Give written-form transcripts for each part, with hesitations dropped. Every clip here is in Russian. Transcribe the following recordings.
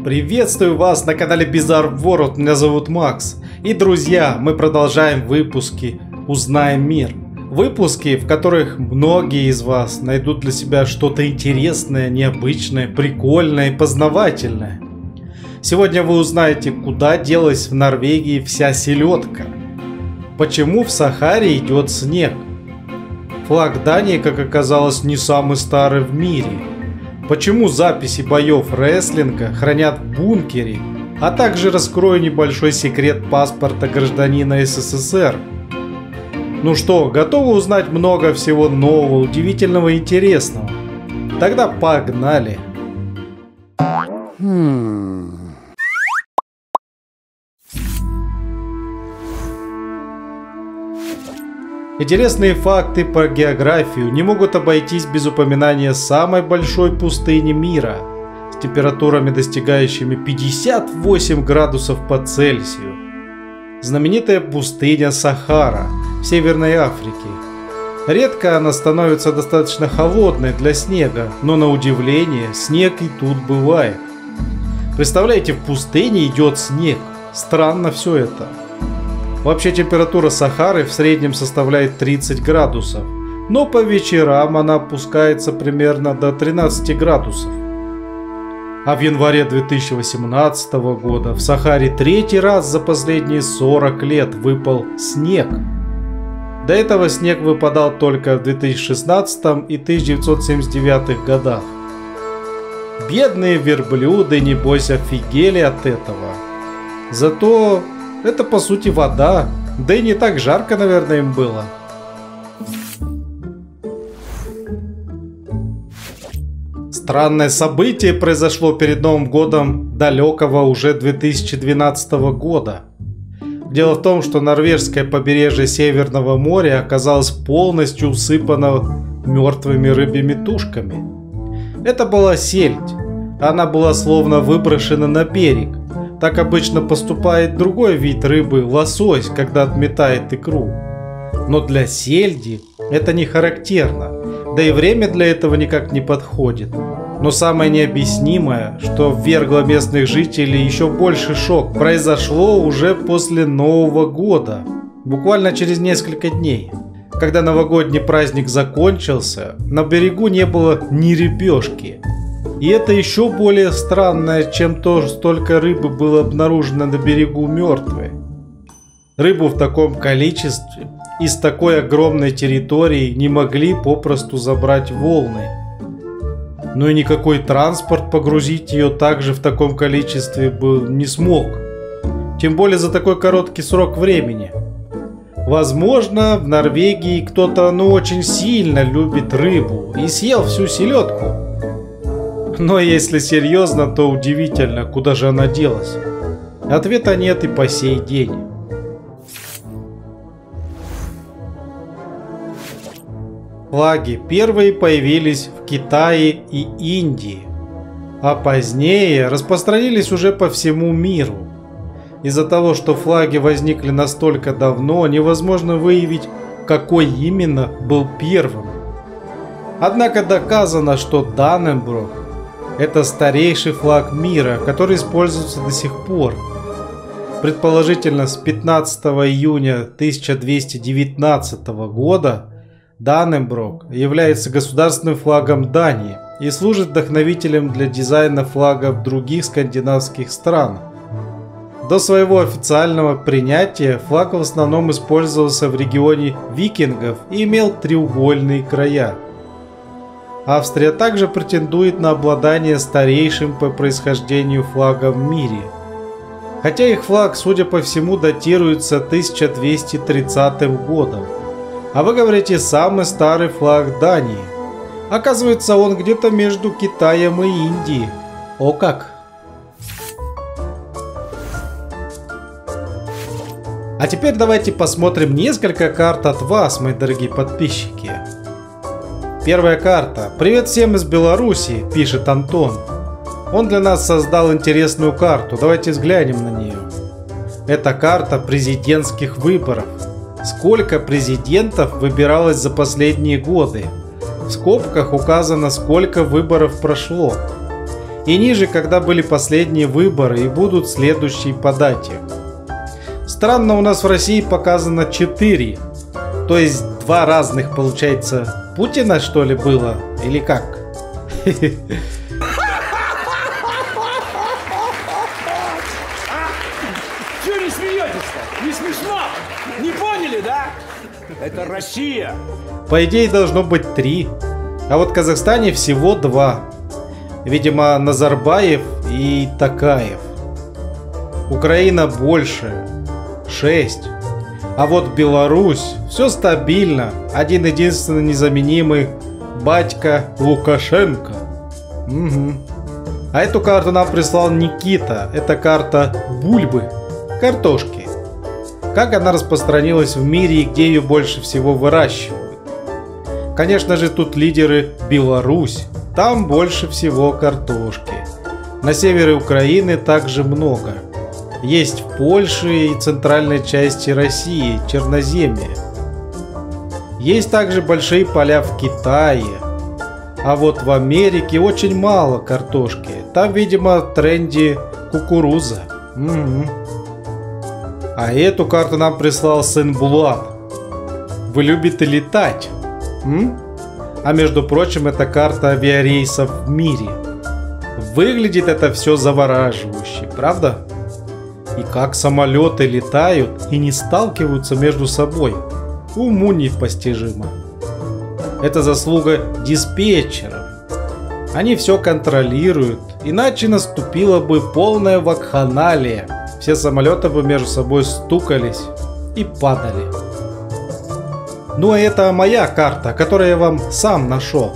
Приветствую вас на канале Bizarre World, меня зовут Макс. И, друзья, мы продолжаем выпуски «Узнаем мир». Выпуски, в которых многие из вас найдут для себя что-то интересное, необычное, прикольное и познавательное. Сегодня вы узнаете, куда делась в Норвегии вся селедка. Почему в Сахаре идет снег. Флаг Дании, как оказалось, не самый старый в мире. Почему записи боев рестлинга хранят в бункере, а также раскрою небольшой секрет паспорта гражданина СССР. Ну что, готовы узнать много всего нового, удивительного и интересного? Тогда погнали! Интересные факты по географию не могут обойтись без упоминания самой большой пустыни мира с температурами, достигающими 58 градусов по Цельсию. Знаменитая пустыня Сахара в Северной Африке. Редко она становится достаточно холодной для снега, но на удивление снег и тут бывает. Представляете, в пустыне идет снег. Странно все это. Вообще температура Сахары в среднем составляет 30 градусов, но по вечерам она опускается примерно до 13 градусов. А в январе 2018 года в Сахаре третий раз за последние 40 лет выпал снег. До этого снег выпадал только в 2016 и 1979 годах. Бедные верблюды, небось, офигели от этого. Зато это по сути вода, да и не так жарко, наверное, им было. Странное событие произошло перед Новым годом далекого уже 2012 года. Дело в том, что норвежское побережье Северного моря оказалось полностью усыпано мертвыми рыбьими тушками. Это была сельдь, она была словно выброшена на берег. Так обычно поступает другой вид рыбы, лосось, когда отметает икру. Но для сельди это не характерно, да и время для этого никак не подходит. Но самое необъяснимое, что ввергло местных жителей еще больше шок, произошло уже после Нового года, буквально через несколько дней. Когда новогодний праздник закончился, на берегу не было ни рыбешки. И это еще более странное, чем то, что столько рыбы было обнаружено на берегу мертвой. Рыбу в таком количестве и с такой огромной территории не могли попросту забрать волны. Ну и никакой транспорт погрузить ее также в таком количестве бы не смог. Тем более за такой короткий срок времени. Возможно, в Норвегии кто-то очень сильно любит рыбу и съел всю селедку. Но если серьезно, то удивительно, куда же она делась. Ответа нет и по сей день. Флаги первые появились в Китае и Индии, а позднее распространились уже по всему миру. Из-за того, что флаги возникли настолько давно, невозможно выявить, какой именно был первым. Однако доказано, что Даннеброг — это старейший флаг мира, который используется до сих пор. Предположительно, с 15 июня 1219 года Даннеброг является государственным флагом Дании и служит вдохновителем для дизайна флагов других скандинавских стран. До своего официального принятия флаг в основном использовался в регионе викингов и имел треугольные края. Австрия также претендует на обладание старейшим по происхождению флагом в мире. Хотя их флаг, судя по всему, датируется 1230 годом. А вы говорите, самый старый флаг Дании. Оказывается, он где-то между Китаем и Индией. О как! А теперь давайте посмотрим несколько карт от вас, мои дорогие подписчики. Первая карта. Привет всем из Беларуси, пишет Антон. Он для нас создал интересную карту, давайте взглянем на нее. Это карта президентских выборов. Сколько президентов выбиралось за последние годы? В скобках указано, сколько выборов прошло. И ниже, когда были последние выборы и будут следующие по дате. Странно, у нас в России показано 4. То есть 2 разных, получается, Путина, что ли, было? Или как? Чего не смеетесь-то? Не смешно? Не поняли, да? Это Россия. По идее, должно быть 3. А вот в Казахстане всего 2. Видимо, Назарбаев и Токаев. Украина больше. 6. А вот Беларусь, все стабильно. Один-единственный незаменимый батька Лукашенко. Угу. А эту карту нам прислал Никита. Это карта бульбы, картошки. Как она распространилась в мире и где ее больше всего выращивают? Конечно же, тут лидеры Беларусь. Там больше всего картошки. На севере Украины также много. Есть в Польше и центральной части России, Черноземье. Есть также большие поля в Китае. А вот в Америке очень мало картошки. Там, видимо, в тренде кукуруза. Угу. А эту карту нам прислал сын Булат. Вы любите летать? А между прочим, это карта авиарейсов в мире. Выглядит это все завораживающе, правда? И как самолеты летают и не сталкиваются между собой. Уму непостижимо. Это заслуга диспетчеров. Они все контролируют, иначе наступила бы полная вакханалия. Все самолеты бы между собой стукались и падали. Ну а это моя карта, которую я вам сам нашел.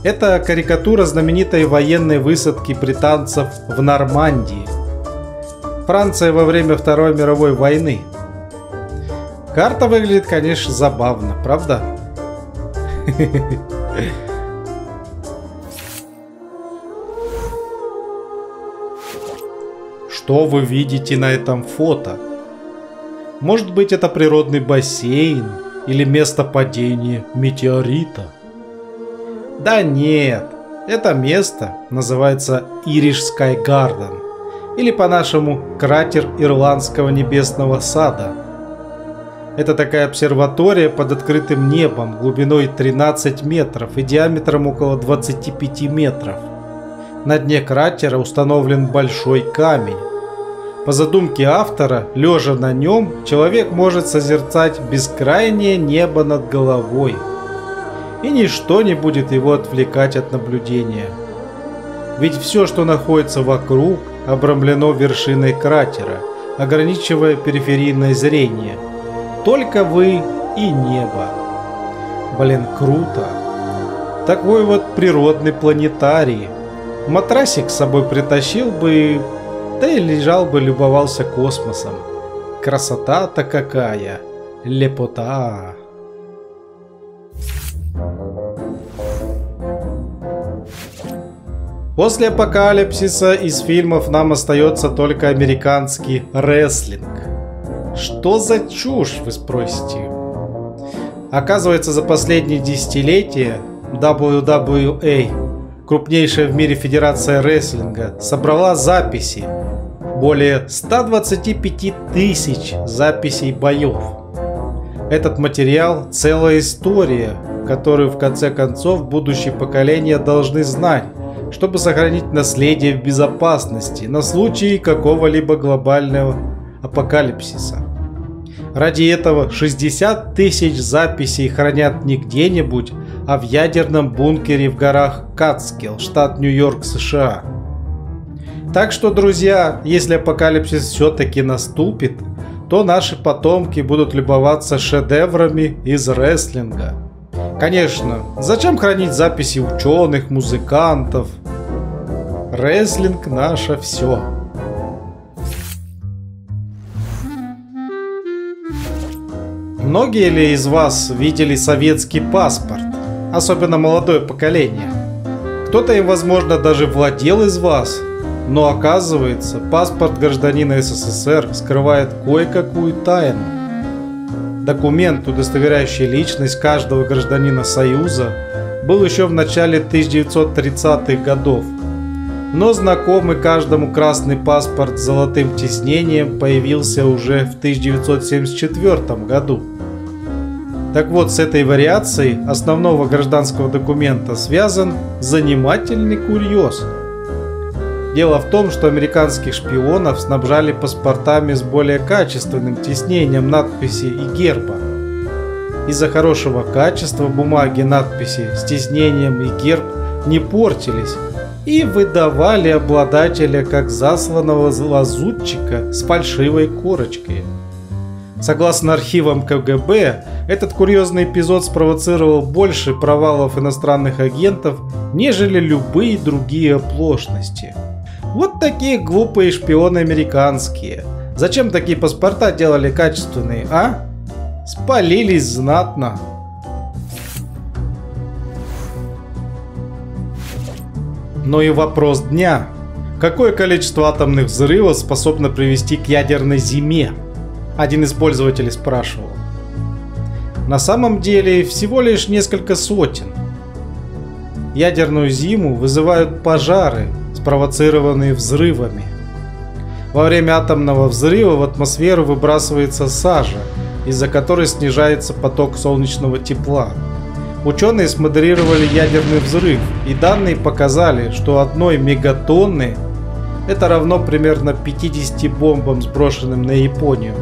Это карикатура знаменитой военной высадки британцев в Нормандии. Франция во время Второй мировой войны. Карта выглядит, конечно, забавно, правда? Что вы видите на этом фото? Может быть, это природный бассейн или место падения метеорита? Да нет, это место называется Irish Sky Garden, или по-нашему кратер Ирландского небесного сада. Это такая обсерватория под открытым небом глубиной 13 метров и диаметром около 25 метров. На дне кратера установлен большой камень. По задумке автора, лежа на нем, человек может созерцать бескрайнее небо над головой. И ничто не будет его отвлекать от наблюдения. Ведь все, что находится вокруг, обрамлено вершиной кратера, ограничивая периферийное зрение. Только вы и небо. Блин, круто. Такой вот природный планетарий. Матрасик с собой притащил бы, да и лежал бы, любовался космосом. Красота-то какая. Лепота. После апокалипсиса из фильмов нам остается только американский рестлинг. Что за чушь, вы спросите? Оказывается, за последние десятилетия WWE, крупнейшая в мире федерация рестлинга, собрала записи. Более 125 тысяч записей боев. Этот материал – целая история, которую в конце концов будущие поколения должны знать, чтобы сохранить наследие в безопасности на случай какого-либо глобального апокалипсиса. Ради этого 60 тысяч записей хранят не где-нибудь, а в ядерном бункере в горах Катскилл, штат Нью-Йорк, США. Так что, друзья, если апокалипсис все-таки наступит, то наши потомки будут любоваться шедеврами из рестлинга. Конечно, зачем хранить записи ученых, музыкантов? Рестлинг наше все. Многие ли из вас видели советский паспорт? Особенно молодое поколение. Кто-то им, возможно, даже владел из вас. Но оказывается, паспорт гражданина СССР скрывает кое-какую тайну. Документ, удостоверяющий личность каждого гражданина Союза, был еще в начале 1930-х годов. Но знакомый каждому красный паспорт с золотым тиснением появился уже в 1974 году. Так вот, с этой вариацией основного гражданского документа связан занимательный курьез. Дело в том, что американских шпионов снабжали паспортами с более качественным тиснением надписи и герба. Из-за хорошего качества бумаги надписи с тиснением и герб не портились и выдавали обладателя как засланного лазутчика с фальшивой корочкой. Согласно архивам КГБ, этот курьезный эпизод спровоцировал больше провалов иностранных агентов, нежели любые другие оплошности. Вот такие глупые шпионы американские. Зачем такие паспорта делали качественные, а? Спалились знатно. Но и вопрос дня. Какое количество атомных взрывов способно привести к ядерной зиме? Один из пользователей спрашивал. На самом деле всего лишь несколько сотен. Ядерную зиму вызывают пожары, спровоцированные взрывами. Во время атомного взрыва в атмосферу выбрасывается сажа, из-за которой снижается поток солнечного тепла. Ученые смоделировали ядерный взрыв, и данные показали, что 1 мегатонны это равно примерно 50 бомбам, сброшенным на Японию.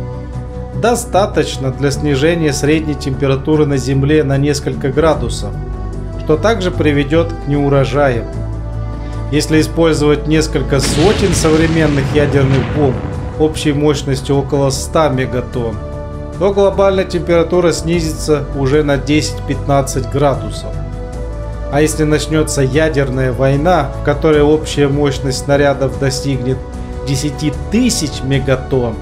Достаточно для снижения средней температуры на Земле на несколько градусов, что также приведет к неурожаям. Если использовать несколько сотен современных ядерных бомб общей мощностью около 100 мегатонн, то глобальная температура снизится уже на 10-15 градусов. А если начнется ядерная война, в которой общая мощность снарядов достигнет 10 тысяч мегатонн,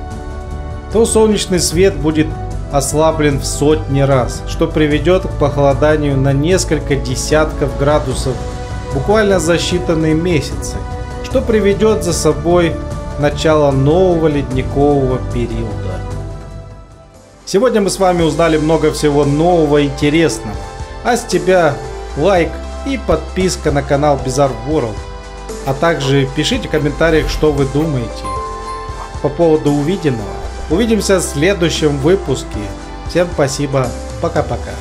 то солнечный свет будет ослаблен в сотни раз, что приведет к похолоданию на несколько десятков градусов буквально за считанные месяцы, что приведет за собой начало нового ледникового периода. Сегодня мы с вами узнали много всего нового и интересного, а с тебя лайк и подписка на канал Bizarre World, а также пишите в комментариях, что вы думаете по поводу увиденного. Увидимся в следующем выпуске. Всем спасибо, пока-пока.